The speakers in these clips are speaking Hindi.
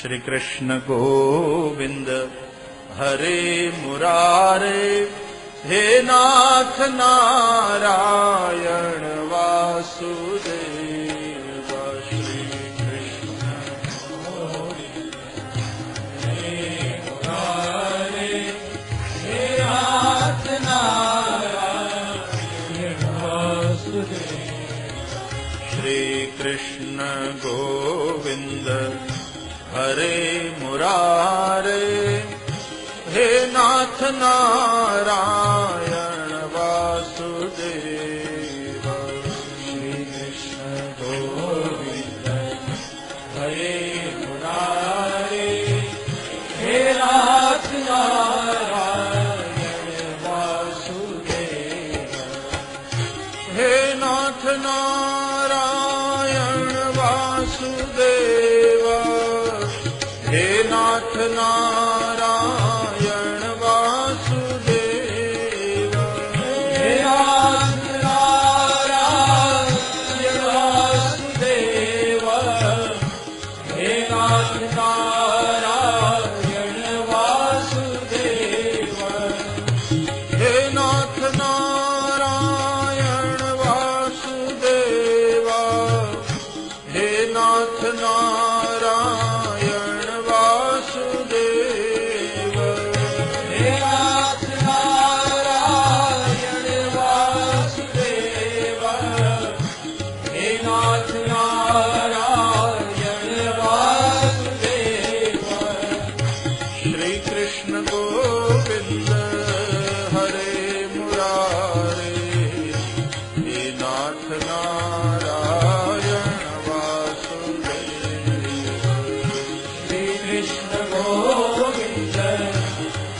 श्री कृष्ण गोविंद हरे मुरारे, हे नाथ नारायण वासुदेव। श्री कृष्ण गोविंद हरे मुरारे, हे नाथ नारायण वासुदेव। श्री कृष्ण गोविंद हरे मुरारे, हे नाथ नारायण वासुदेव। श्री कृष्ण गोविंद हरे मुरारे, हे नाथ नारायण वासुदेव। हे नाथ नारायण वासुदेव, हे नाथ नारायण वासुदेव। हे नाथ नारायण वासुदेव, हे नाथ नारायण वासुदेव। हे नाथ नारायण वासुदेव, हे नाथ नारायण वासुदेव। हे नाथ नारायण वासुदेव, हे नाथ नारायण वासुदेव। श्री कृष्ण गोविंद हरे मुरारे, हे नाथ नारायण वासुदेव। श्री कृष्ण गोविंद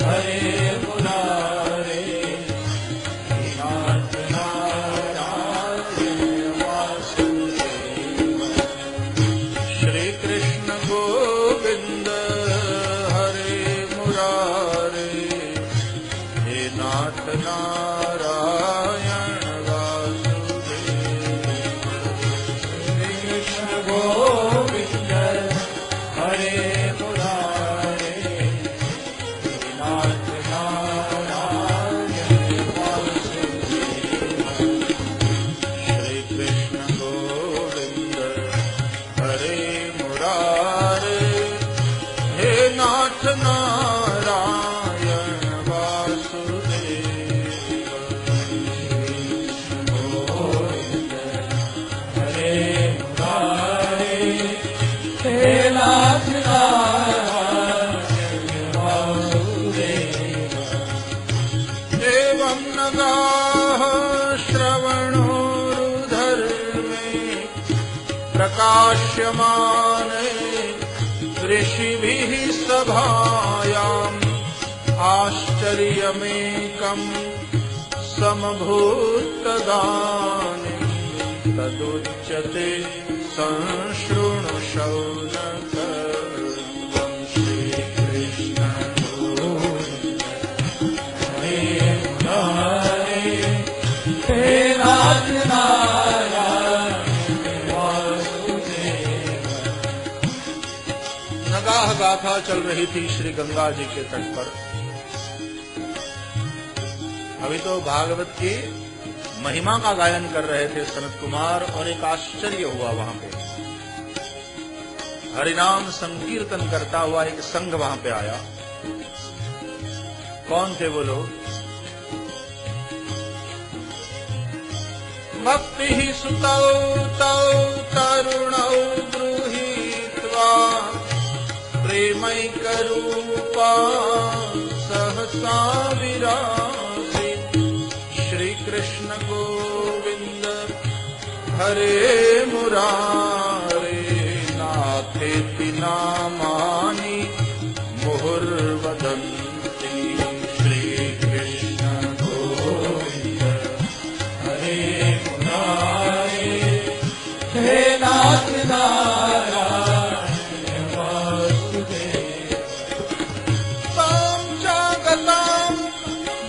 हरे मुरारे, हे नाथ नारायण वासुदेव। श्री कृष्ण गोविंद हरे मुरारे, हे नाथ नारायण वासुदेव। श्री कृष्ण गोविंद हरे मुरारे, हे नाथ नारायण वासुदेव। श्री कृष्ण गोविंद हरे मुरारे, हे नाथ नारायण वासुदेव। गोविंद हरे मुरारे, हे नाथ नारायण वासुदेव। एवं नगाः श्रवणोरुधर्मे, प्रकाश्यमाने ऋषिभिः सभायाम्, आश्चर्यमेकम् समभूतदानीं, तदुच्यते संशृणु शौनक। श्री कृष्ण गोविंद हरे मुरारे, हे नाथ नारायण वासुदेव। नगाह गाथा चल रही थी श्री गंगा जी के तट पर। अभी तो भागवत की महिमा का गायन कर रहे थे सनत कुमार, और एक आश्चर्य हुआ वहां पे। हरिनाम संकीर्तन करता हुआ एक संघ वहां पे आया। कौन थे वो लोग? भक्ति ही सुतौ तौ तरुणौ गृहीत्वा, प्रेमैकरूपा सहसा विरासीत्। श्री कृष्ण गोविंद हरे मुरारे, नाथेति नामानि मुहुर्वदन्ति। श्री कृष्ण गोविंद हरे मुरारे, हे नाथ नारायण वासुदेव। तां चागतां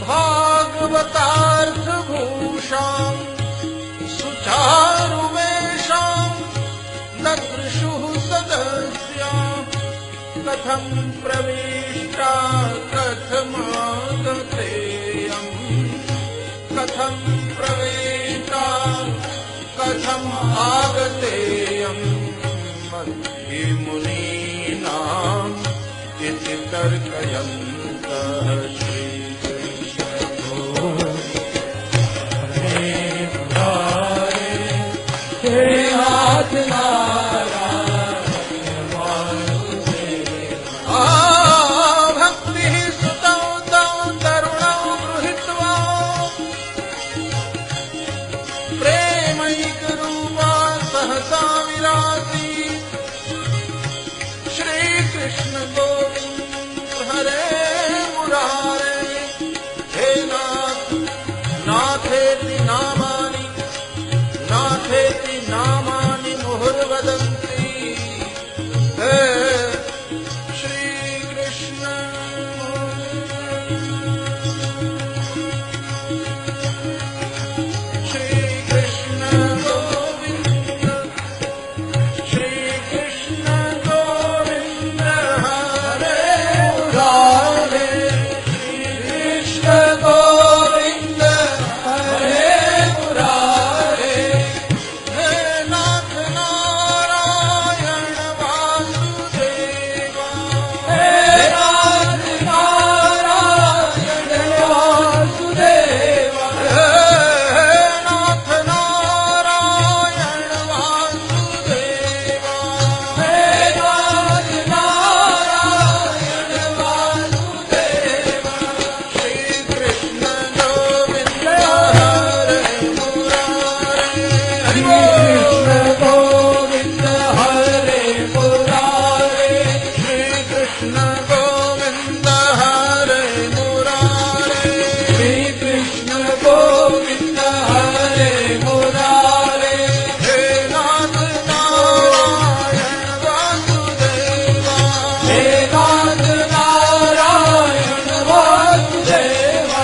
भागवतार्थभूषां, सुचारुवेषां ददृशुः सदस्या, कथं प्रविष्टा कथमागतेयम् कथं प्रविष्टा कथम् आगतेयम् मध्ये मुनीनाम् इति तर्कयन्तः श्रीकृष्णो हे नाथ भक्ति सुतौ तौ तरुणौ गृहीत्वा प्रेमैकरूपा सहसा विरासी श्रीकृष्ण गोविन्द हरे मुरारे हे नाथ नाथेति नामानि नाथेति नामानि मुहुर्वदन्ति हे श्रीकृष्ण श्रीकृष्ण गोविन्द हरे मुरारे श्रीकृष्ण गोविन्द हरे मुरारे हे नाथ नारायण वासुदेवा हे नाथ नारायण वासुदेवा हे नाथ नारायण वासुदेवा हे नाथ नारायण वासुदेवा श्रीकृष्ण गोविन्द हरे मुरारे श्रीकृष्ण गोविन्द हरे मुरारे श्रीकृष्ण गोविन्द हरे मुरारे श्रीकृष्ण गोविन्द हरे मुरारे हे नाथ नारायण वासुदेवा हे नाथ नारायण वासुदेवा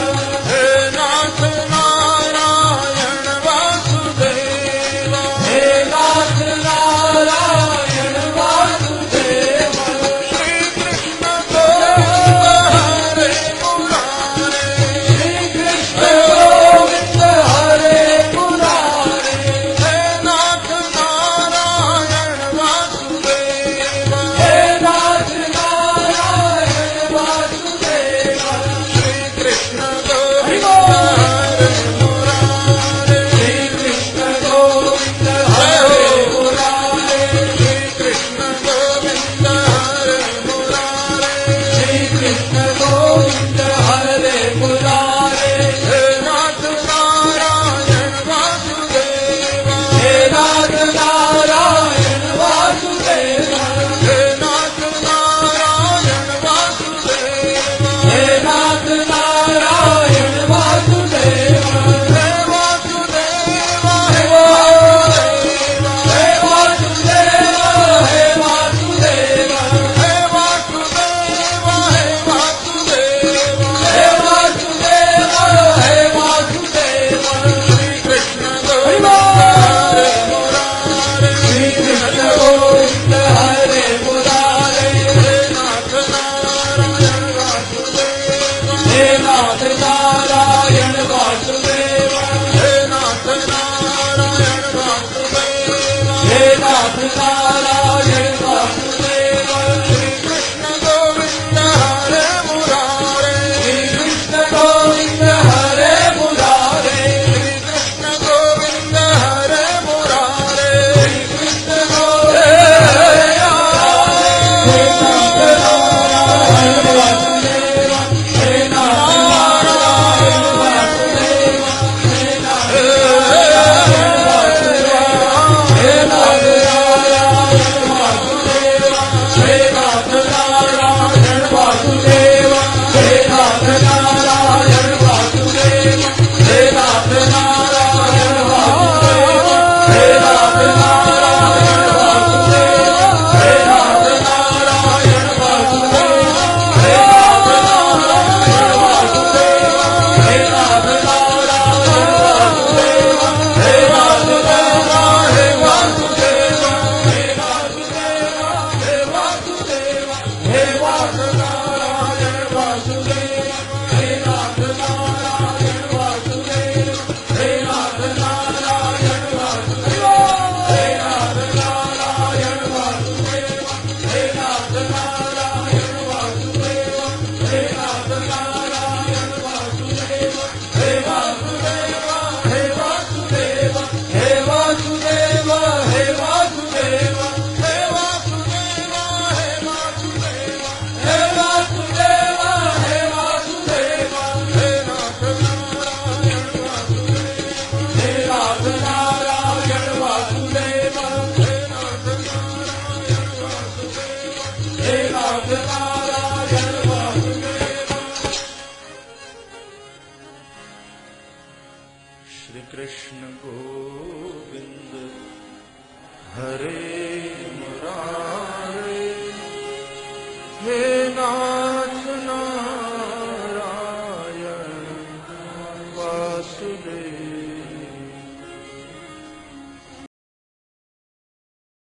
हे नाथ नारायण वासुदेवा हे नाथ नारायण वासुदेवा श्रीकृष्ण गोविन्द हरे मुरारे श्रीकृष्ण गोविन्द हरे मुरारे हे नाथ नारायण वासुदेवा हे नाथ नारायण वासुदेवा श्रीकृष्ण गोविन्द हरे मुरारे श्रीकृष्ण गोविन्द हरे मुरारे श्रीकृष्ण गोविन्द हरे मुरारे श्रीकृष्ण गोविन्द हरे मुरारे हे नाथ नारायण वासुदेवा हे नाथ नारायण वासुदेवा हे नाथ नारायण वासुदेवा हे नाथ नारायण वासुदेवा हे वासुदेवा हे वासुदेवा हे वासुदेवा हे वासुदेवा हे वासुदेवा हे वासुदेवा हे वासुदेवा हे वासुदेवा श्रीकृष्ण गोविन्द हरे मुरारे श्रीकृष्ण गोविन्द हरे मुरारे हे नाथ नारायण वासुदेवा हे नाथ नारायण वासुदेवा हे नाथ नारायण वासुदेवा हे नाथ नारायण वासुदेवा श्रीकृष्ण गोविन्द हरे मुरारे श्रीकृष्ण गोविन्द हरे मुरारे श्रीकृष्ण गोविन्द हरे मुरारे श्रीकृष्ण गोविन्द हरे Hare नारायण वासुदेव। श्री कृष्ण गोविंद हरे मुरारे, हे